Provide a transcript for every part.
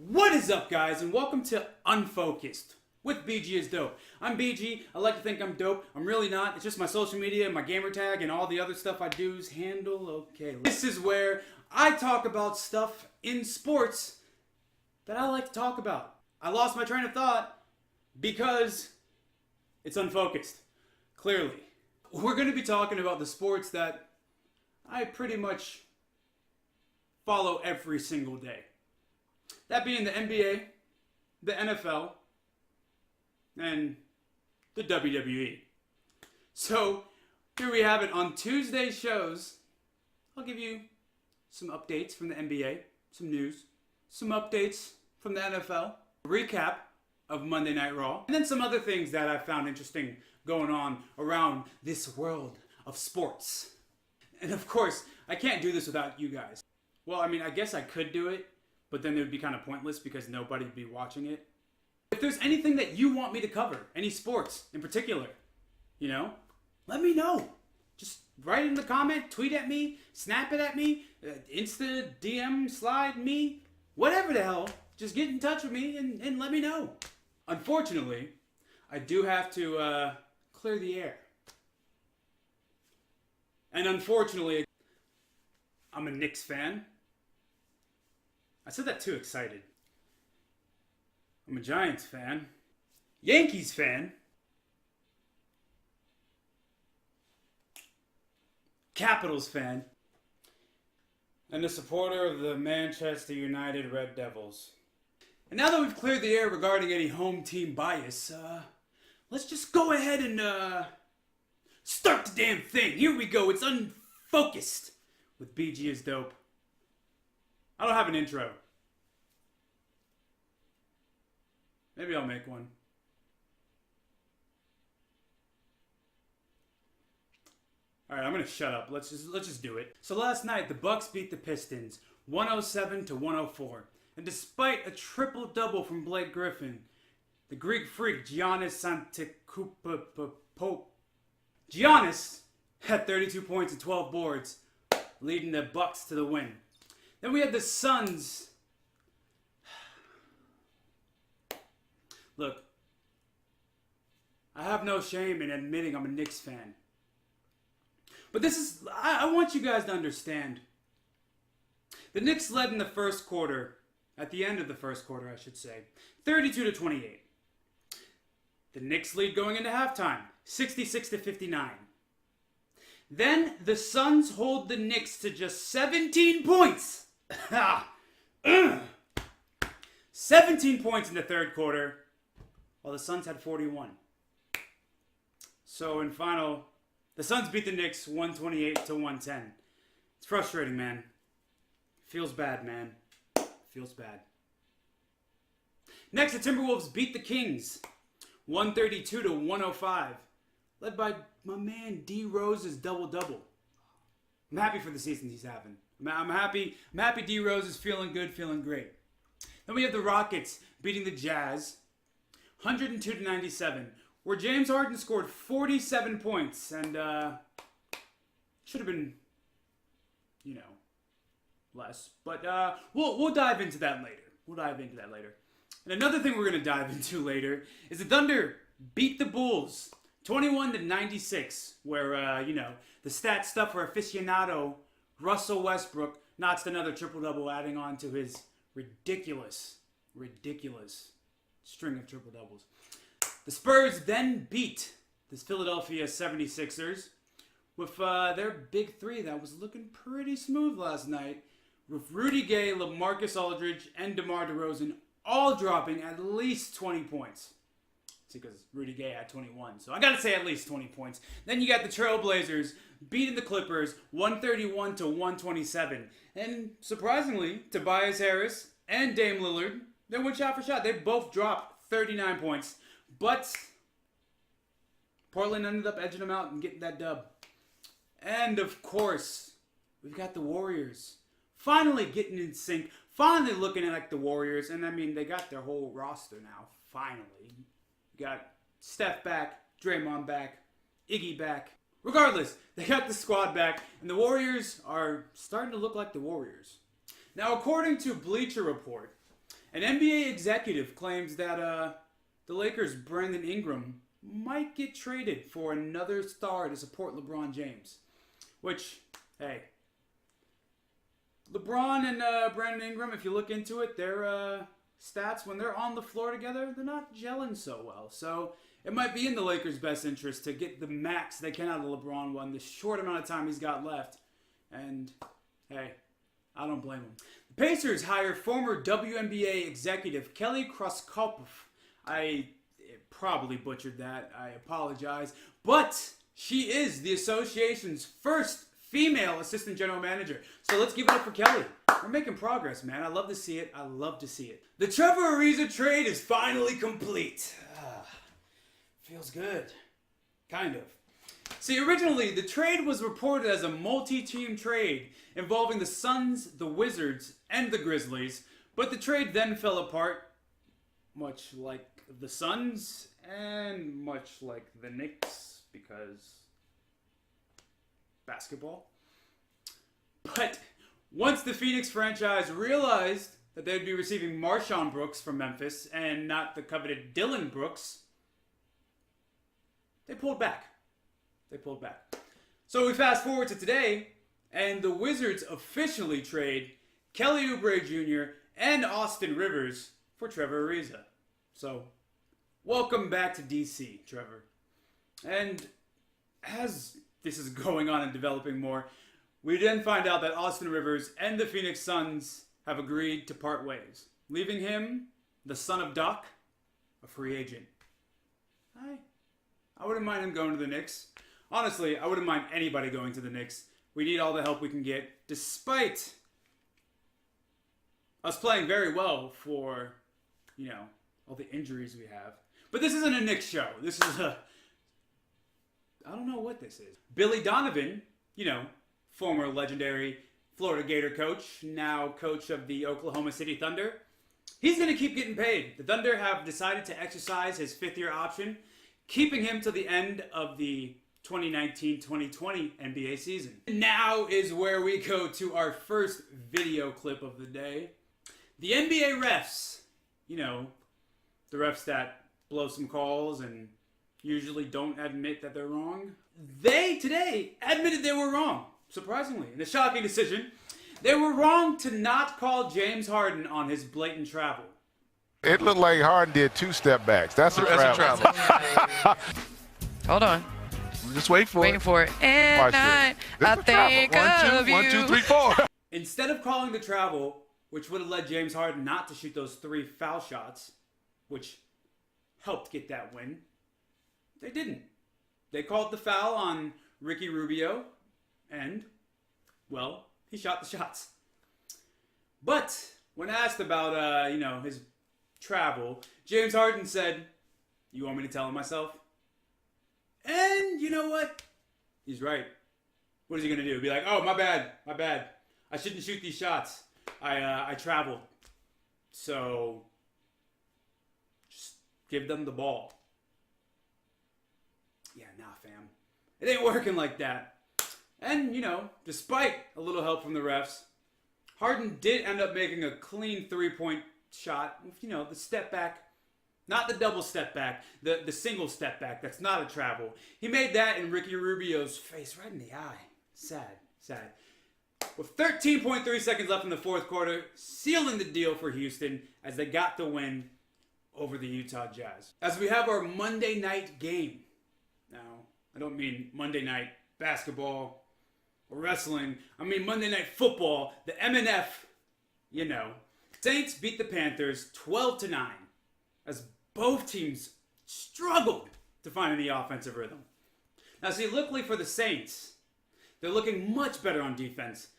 What is up, guys, and welcome to Unfocused with BGisDOPE. I'm BG. I like to think I'm dope. I'm really not. It's just my social media, my gamer tag, and all the other stuff I do's handle. Okay, this is where I talk about stuff in sports that I like to talk about. I lost my train of thought because it's unfocused. Clearly, we're going to be talking about the sports that I pretty much follow every single day. That being the NBA, the NFL, and the WWE. So, here we have it on Tuesday shows. I'll give you some updates from the NBA, some news, some updates from the NFL, a recap of Monday Night Raw, and then some other things that I found interesting going on around this world of sports. And of course, I can't do this without you guys. Well, I mean, I guess I could do it, but then it would be kind of pointless because nobody would be watching it. If there's anything that you want me to cover, any sports in particular, let me know. Just write in the comment, tweet at me, snap it at me, Insta, DM, slide me, whatever the hell. Just get in touch with me and let me know. Unfortunately, I do have to clear the air. And unfortunately, I'm a Knicks fan. I said that too excited. I'm a Giants fan. Yankees fan. Capitals fan. And a supporter of the Manchester United Red Devils. And now that we've cleared the air regarding any home team bias, let's just go ahead and start the damn thing. Here we go. It's Unfocused with BGisDOPE. I don't have an intro. Maybe I'll make one. Alright, I'm gonna shut up. Let's just do it. So last night, the Bucks beat the Pistons 107-104. And despite a triple-double from Blake Griffin, the Greek freak Giannis Giannis had 32 points and 12 boards, leading the Bucks to the win. Then we had the Suns. Look, I have no shame in admitting I'm a Knicks fan. But I want you guys to understand. The Knicks led in the first quarter, at the end of the first quarter, I should say, 32-28. The Knicks lead going into halftime, 66-59. Then the Suns hold the Knicks to just 17 points. 17 points in the third quarter, while the Suns had 41. So in final, the Suns beat the Knicks 128-110. It's frustrating, man. Feels bad, man. Feels bad. Next, the Timberwolves beat the Kings 132-105, led by my man D Rose's double-double. I'm happy for the season he's having. I'm happy D Rose is feeling good, feeling great. Then we have the Rockets beating the Jazz 102-97, where James Harden scored 47 points and should have been, less. But we'll dive into that later. And another thing we're going to dive into later is the Thunder beat the Bulls 21-96, where, the stat stuff for aficionado Russell Westbrook notched another triple-double, adding on to his ridiculous string of triple-doubles. The Spurs then beat the Philadelphia 76ers with their big three that was looking pretty smooth last night, with Rudy Gay, LaMarcus Aldridge, and DeMar DeRozan all dropping at least 20 points. See, because Rudy Gay had 21, so I gotta say at least 20 points. Then you got the Trailblazers beating the Clippers 131-127. And surprisingly, Tobias Harris and Dame Lillard, they went shot for shot. They both dropped 39 points, but Portland ended up edging them out and getting that dub. And of course, we've got the Warriors finally getting in sync, finally looking like the Warriors. And I mean, they got their whole roster now, finally. You got Steph back, Draymond back, Iggy back. Regardless, they got the squad back, and the Warriors are starting to look like the Warriors. Now, according to Bleacher Report, An NBA executive claims that the Lakers' Brandon Ingram might get traded for another star to support LeBron James. Which, hey, LeBron and Brandon Ingram, if you look into it, their stats when they're on the floor together, they're not gelling so well. So it might be in the Lakers' best interest to get the max they can out of LeBron one, the short amount of time he's got left. And, hey, I don't blame him. The Pacers hire former WNBA executive Kelly Kraskopf. I probably butchered that. I apologize. But she is the association's first female assistant general manager. So let's give it up for Kelly. We're making progress, man. I love to see it. I love to see it. The Trevor Ariza trade is finally complete. Feels good. Kind of. See, originally, the trade was reported as a multi-team trade involving the Suns, the Wizards, and the Grizzlies, but the trade then fell apart, much like the Suns, and much like the Knicks, because basketball. But once the Phoenix franchise realized that they'd be receiving Marshawn Brooks from Memphis and not the coveted Dylan Brooks, they pulled back. So we fast forward to today, and the Wizards officially trade Kelly Oubre Jr. and Austin Rivers for Trevor Ariza. So, welcome back to DC, Trevor. And as this is going on and developing more, we then find out that Austin Rivers and the Phoenix Suns have agreed to part ways, leaving him, the son of Doc, a free agent. I wouldn't mind him going to the Knicks. Honestly, I wouldn't mind anybody going to the Knicks. We need all the help we can get, despite us playing very well for, all the injuries we have. But this isn't a Knicks show. This is I don't know what this is. Billy Donovan, former legendary Florida Gator coach, now coach of the Oklahoma City Thunder. He's going to keep getting paid. The Thunder have decided to exercise his fifth-year option, keeping him to the end of the 2019-2020 NBA season. Now is where we go to our first video clip of the day. The NBA refs, the refs that blow some calls and usually don't admit that they're wrong. They today admitted they were wrong, surprisingly, in a shocking decision. They were wrong to not call James Harden on his blatant travel. It looked like Harden did 2 step backs. That's a travel. Hold on. Just wait for Waiting for it. And I think of you. 1, 2, 3, 4. Instead of calling the travel, which would have led James Harden not to shoot those 3 foul shots, which helped get that win, they didn't. They called the foul on Ricky Rubio, and, well, he shot the shots. But when asked about, his travel, James Harden said, "You want me to tell him myself?" And you know what? He's right. What is he going to do? Be like, "Oh, my bad. I shouldn't shoot these shots. I traveled. So, just give them the ball." Yeah, nah, fam. It ain't working like that. And, despite a little help from the refs, Harden did end up making a clean 3-point shot with, the step back. Not the double step back, the single step back. That's not a travel. He made that in Ricky Rubio's face, right in the eye. Sad. With 13.3 seconds left in the fourth quarter, sealing the deal for Houston as they got the win over the Utah Jazz. As we have our Monday night game. Now, I don't mean Monday night basketball or wrestling. I mean Monday night football, the MNF, Saints beat the Panthers 12-9 as both teams struggled to find any offensive rhythm. Now, see, luckily for the Saints, they're looking much better on defense,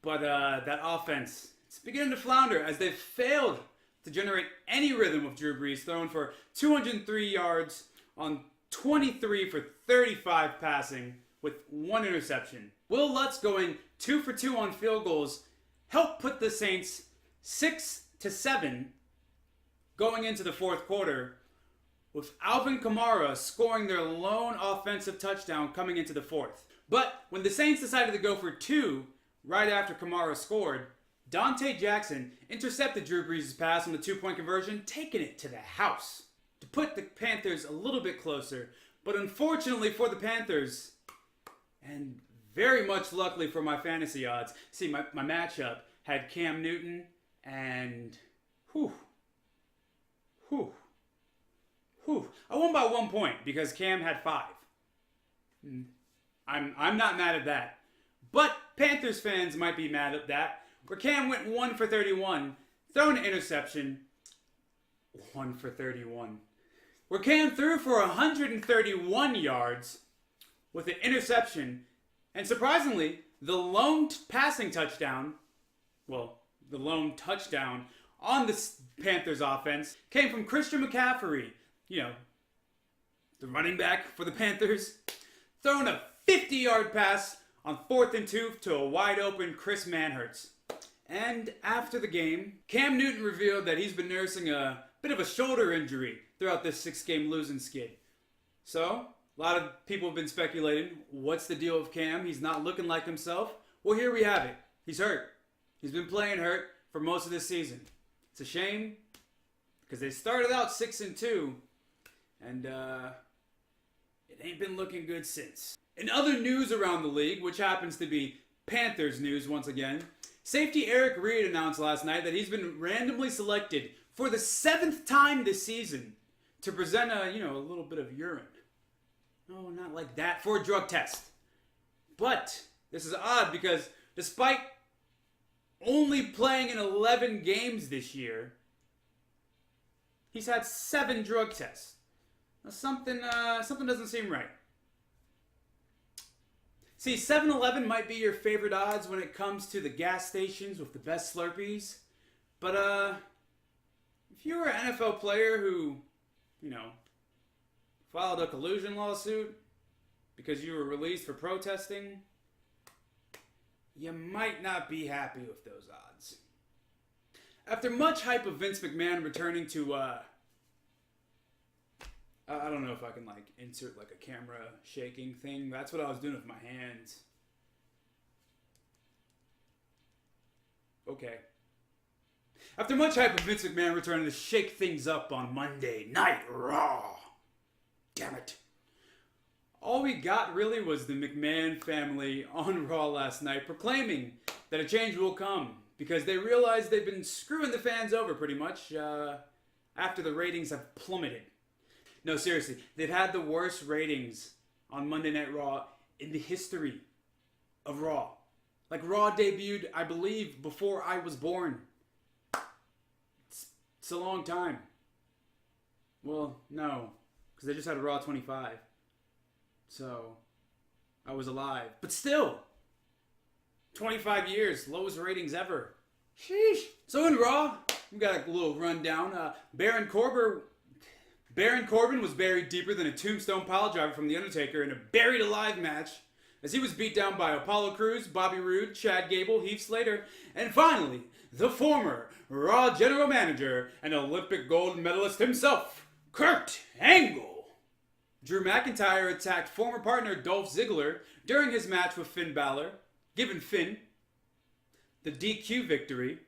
but that offense, it's beginning to flounder as they've failed to generate any rhythm with Drew Brees, throwing for 203 yards on 23 for 35 passing with 1 interception. Will Lutz going 2 for 2 on field goals helped put the Saints 6-7 going into the fourth quarter, with Alvin Kamara scoring their lone offensive touchdown coming into the fourth. But when the Saints decided to go for 2 right after Kamara scored, Dante Jackson intercepted Drew Brees' pass on the two-point conversion, taking it to the house to put the Panthers a little bit closer. But unfortunately for the Panthers, and very much luckily for my fantasy odds, see, my matchup had Cam Newton and I won by 1 point because Cam had 5. I'm not mad at that. But Panthers fans might be mad at that. Where Cam went 1 for 31, throwing an interception. 1 for 31. Where Cam threw for 131 yards with an interception. And surprisingly, the lone passing touchdown, the lone touchdown on the Panthers offense came from Christian McCaffrey. The running back for the Panthers, throwing a 50-yard pass on 4th and 2 to a wide-open Chris Manhertz. And after the game, Cam Newton revealed that he's been nursing a bit of a shoulder injury throughout this 6-game losing skid. So, a lot of people have been speculating, what's the deal with Cam? He's not looking like himself. Well, here we have it. He's hurt. He's been playing hurt for most of this season. It's a shame, because they started out 6-2, and it ain't been looking good since. In other news around the league, which happens to be Panthers news once again, safety Eric Reid announced last night that he's been randomly selected for the 7th time this season to present a little bit of urine. No, not like that, for a drug test. But this is odd because despite only playing in 11 games this year, he's had 7 drug tests. Now, something doesn't seem right. See, 7-Eleven might be your favorite odds when it comes to the gas stations with the best Slurpees. But, if you were an NFL player who, filed a collusion lawsuit because you were released for protesting, you might not be happy with those odds. After much hype of Vince McMahon returning to, I don't know if I can insert a camera shaking thing. That's what I was doing with my hands. Okay. After much hype of Vince McMahon returning to shake things up on Monday Night Raw. Damn it. All we got really was the McMahon family on Raw last night proclaiming that a change will come because they realized they've been screwing the fans over pretty much after the ratings have plummeted. No, seriously, they've had the worst ratings on Monday Night Raw in the history of Raw. Raw debuted, I believe, before I was born. It's a long time. Well, no, because they just had a Raw 25. So, I was alive. But still, 25 years, lowest ratings ever. Sheesh. So in Raw, we got a little rundown. Baron Corbin was buried deeper than a tombstone piledriver from The Undertaker in a buried alive match as he was beat down by Apollo Crews, Bobby Roode, Chad Gable, Heath Slater, and finally, the former Raw General Manager and Olympic gold medalist himself, Kurt Angle. Drew McIntyre attacked former partner Dolph Ziggler during his match with Finn Balor, giving Finn the DQ victory,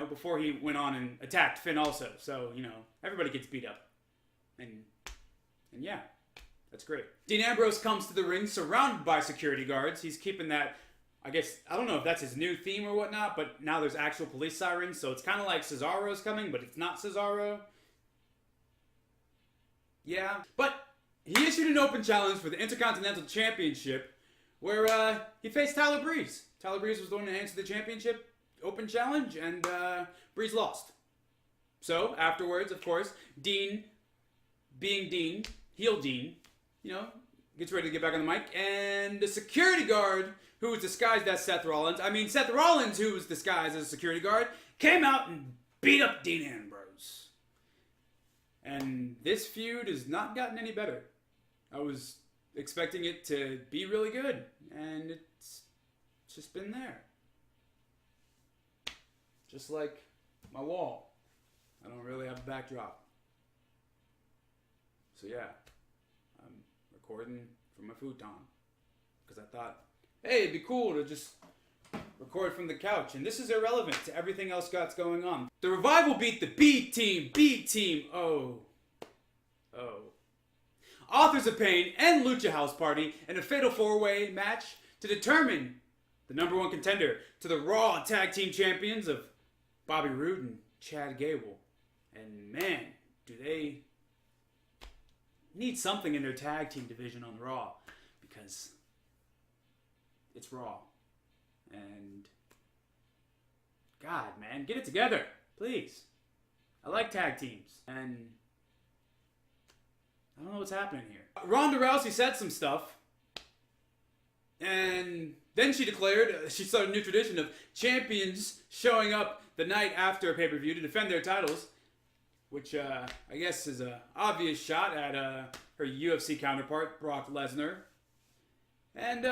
before he went on and attacked Finn also. So, everybody gets beat up. And yeah, that's great. Dean Ambrose comes to the ring surrounded by security guards. He's keeping that, I don't know if that's his new theme or whatnot, but now there's actual police sirens, so it's kind of like Cesaro's coming, but it's not Cesaro. Yeah, but he issued an open challenge for the Intercontinental Championship where he faced Tyler Breeze. Tyler Breeze was the one to answer the championship open challenge, and Breeze lost. So, afterwards, of course, Dean, being Dean, heel Dean, gets ready to get back on the mic, and the security guard, who was disguised as Seth Rollins, Seth Rollins, who was disguised as a security guard, came out and beat up Dean Ambrose. And this feud has not gotten any better. I was expecting it to be really good, and it's just been there. Just like my wall. I don't really have a backdrop. So yeah, I'm recording from my futon. Because I thought, hey, it'd be cool to just record record from the couch, and this is irrelevant to everything else that's going on. The Revival beat the B Team, oh. Authors of Pain and Lucha House Party in a fatal 4-way match to determine the number one contender to the Raw Tag Team Champions of Bobby Roode and Chad Gable. And man, do they need something in their tag team division on Raw, because it's Raw. And God, man, get it together, please. I like tag teams, and I don't know what's happening here. Ronda Rousey said some stuff, and then she declared, she started a new tradition of champions showing up the night after a pay-per-view to defend their titles, which I guess is an obvious shot at her UFC counterpart, Brock Lesnar. And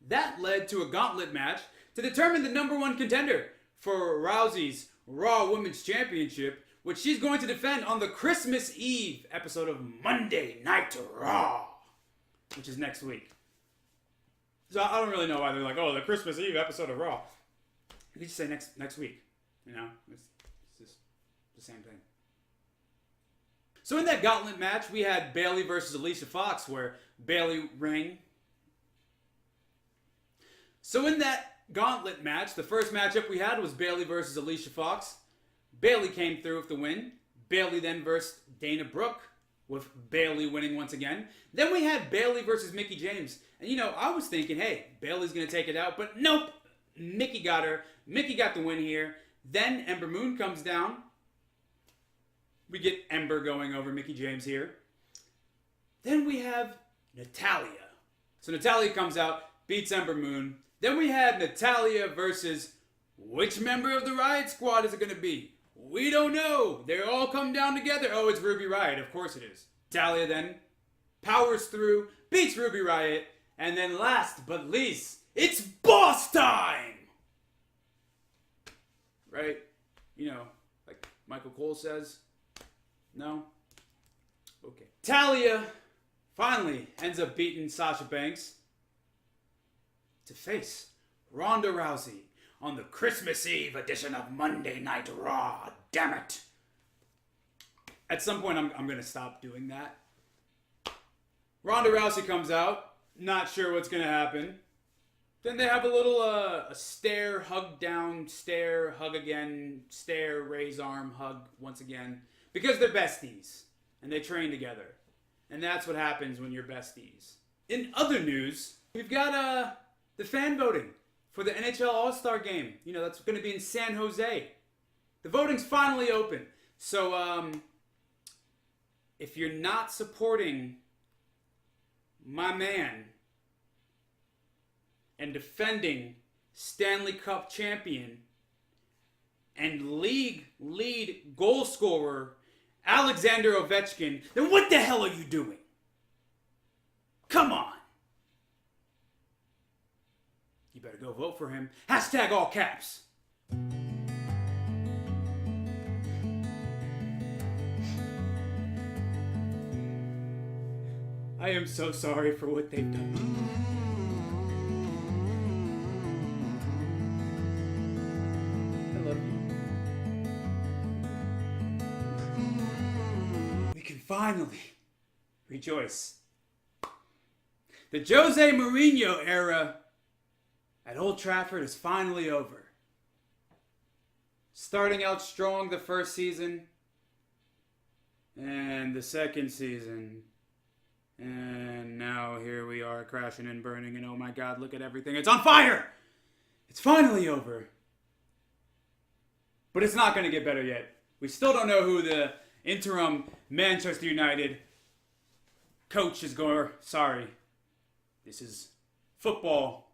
that led to a gauntlet match to determine the number one contender for Rousey's Raw Women's Championship, which she's going to defend on the Christmas Eve episode of Monday Night Raw, which is next week. So I don't really know why they're like, oh, the Christmas Eve episode of Raw. You could just say next week, you know? It's just the same thing. So in that gauntlet match, we had Bayley versus Alicia Fox, where Bayley rang. So in that gauntlet match, the first matchup we had was Bayley versus Alicia Fox. Bayley came through with the win. Bayley then versus Dana Brooke, with Bayley winning once again. Then we had Bayley versus Mickie James. And you know, I was thinking, hey, Bayley's going to take it out. But nope, Mickie got her. Mickie got the win here. Then Ember Moon comes down. We get Ember going over Mickie James here. Then we have Natalya. So Natalya comes out, beats Ember Moon. Then we had Natalya versus which member of the Riot Squad is it going to be? We don't know. They all come down together. Oh, it's Ruby Riott. Of course it is. Natalya then powers through, beats Ruby Riott, and then last but least, it's boss time! Right? You know, like Michael Cole says. No? Okay. Natalya finally ends up beating Sasha Banks to face Ronda Rousey on the Christmas Eve edition of Monday Night Raw. Damn it. At some point, I'm going to stop doing that. Ronda Rousey comes out. Not sure what's going to happen. Then they have a little a stare, hug down, stare, hug again, stare, raise arm, hug once again. Because they're besties. And they train together. And that's what happens when you're besties. In other news, we've got the fan voting for the NHL All-Star Game. You know, that's going to be in San Jose. The voting's finally open. So, if you're not supporting my man and defending Stanley Cup champion and league lead goal scorer Alexander Ovechkin, then what the hell are you doing? Come on. You better go vote for him. Hashtag all caps. I am so sorry for what they've done to me. I love you. We can finally rejoice. The Jose Mourinho era at Old Trafford is finally over. Starting out strong the first season, and the second season, and now here we are crashing and burning, and oh my God, look at everything. It's on fire! It's finally over. But it's not going to get better yet. We still don't know who the interim Manchester United coach is going. Sorry, this is football.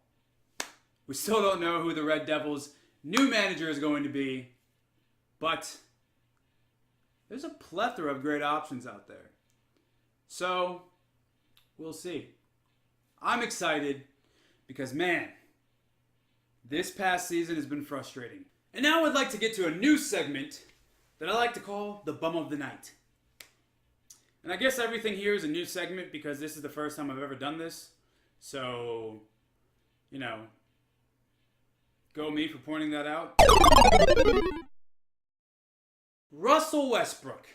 We still don't know who the Red Devils' new manager is going to be. But there's a plethora of great options out there. So, we'll see. I'm excited because, man, this past season has been frustrating. And now I'd like to get to a new segment that I like to call the Bum of the Night. And I guess everything here is a new segment because this is the first time I've ever done this. So, you know, Go me for pointing that out. Russell Westbrook.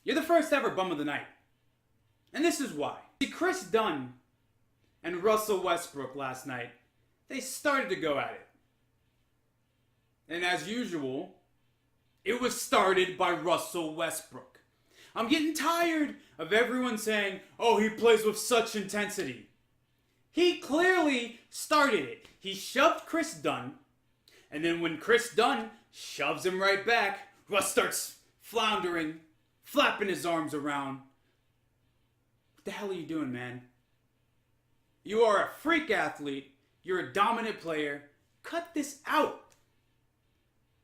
You're the first ever bum of the night. And this is why. See, Chris Dunn and Russell Westbrook last night, they started to go at it. And as usual, it was started by Russell Westbrook. I'm getting tired of everyone saying, oh, he plays with such intensity. He clearly started it. He shoved Chris Dunn, and then when Chris Dunn shoves him right back, Russ starts floundering, flapping his arms around. What the hell are you doing, man? You are a freak athlete. You're a dominant player. Cut this out.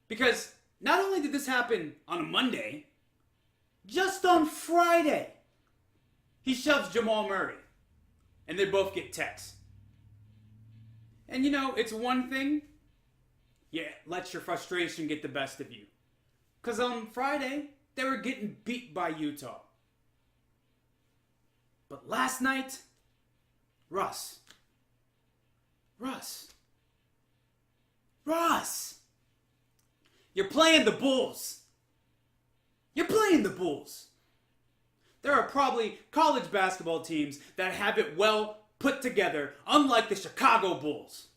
Because not only did this happen on a Monday, just on Friday, he shoves Jamal Murray. And they both get texts. And you know, it's one thing. Yeah, let your frustration get the best of you. Because on Friday, they were getting beat by Utah. But last night, Russ. You're playing the Bulls. You're playing the Bulls. There are probably college basketball teams that have it well put together, unlike the Chicago Bulls.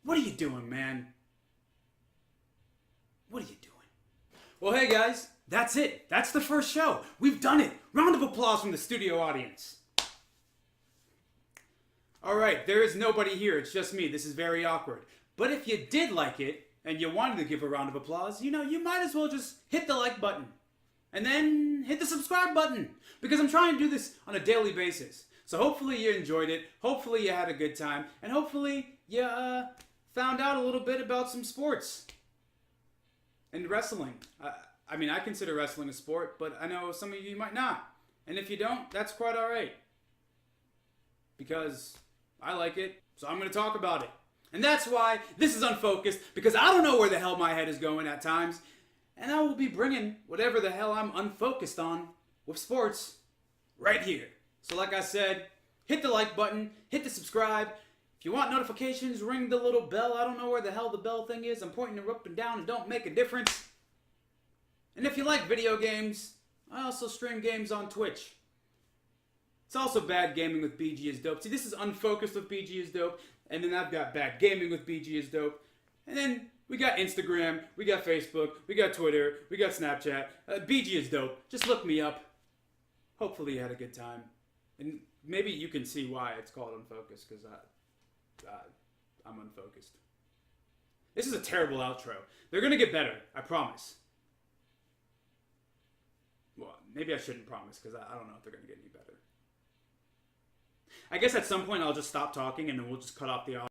What are you doing, man? What are you doing? Well, hey guys, that's it. That's the first show. We've done it. Round of applause from the studio audience. Alright, there is nobody here. It's just me. This is very awkward. But if you did like it, and you wanted to give a round of applause, you know, you might as well just hit the like button. And then hit the subscribe button. Because I'm trying to do this on a daily basis. So hopefully you enjoyed it. Hopefully you had a good time. And hopefully you found out a little bit about some sports. And wrestling. I mean, I consider wrestling a sport, but I know some of you might not. And if you don't, that's quite alright. Because I like it, so I'm going to talk about it. And that's why this is Unfocused, because I don't know where the hell my head is going at times. And I will be bringing whatever the hell I'm unfocused on with sports right here. So like I said, hit the like button, hit the subscribe. If you want notifications, ring the little bell. I don't know where the hell the bell thing is. I'm pointing it up and down and don't make a difference. And if you like video games, I also stream games on Twitch. It's also Bad Gaming with BGisDOPE. See, this is Unfocused with BGisDOPE. And then I've got Bad Gaming with BGisDOPE. And then we got Instagram, we got Facebook, we got Twitter, we got Snapchat. BGisDOPE. Just look me up. Hopefully you had a good time. And maybe you can see why it's called Unfocused, because I'm unfocused. This is a terrible outro. They're going to get better, I promise. Well, maybe I shouldn't promise, because I don't know if they're going to get any better. I guess at some point I'll just stop talking and then we'll just cut off the audio.